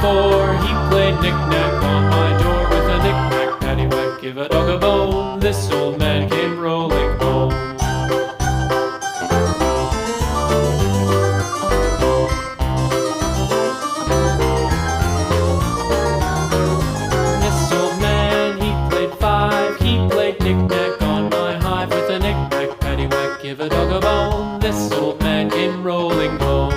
4, he played knick-knack on my door with a knick-knack, paddywhack, give a dog a bone. This old man came rolling home. This old man, he played 5, he played knick-knack on my hive with a knick-knack, paddywhack, give a dog a bone. This old man came rolling home.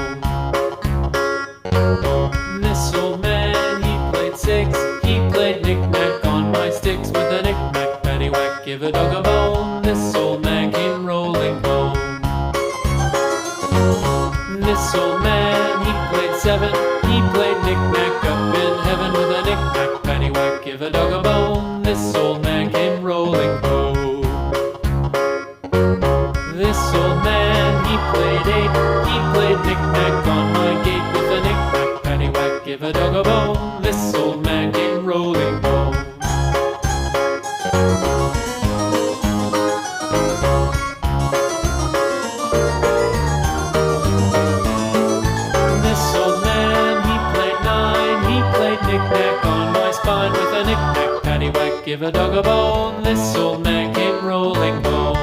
This old man, he played 6, he played knick-knack on my sticks with a knick-knack, paddywhack, give a dog a bone. This old man came rolling home. This old man, he played 7, he played knick-knack up in heaven with a knick-knack, paddywhack, give a dog a bone. This old man came rolling home. This old man, he played 8, he played knick-knack on my gate with a knick-knack, paddywhack, give a dog a bone. This old man came rolling home. This old man, he played 9, he played knick-knack on my spine with a knick-knack, paddywhack, give a dog a bone. This old man came rolling home.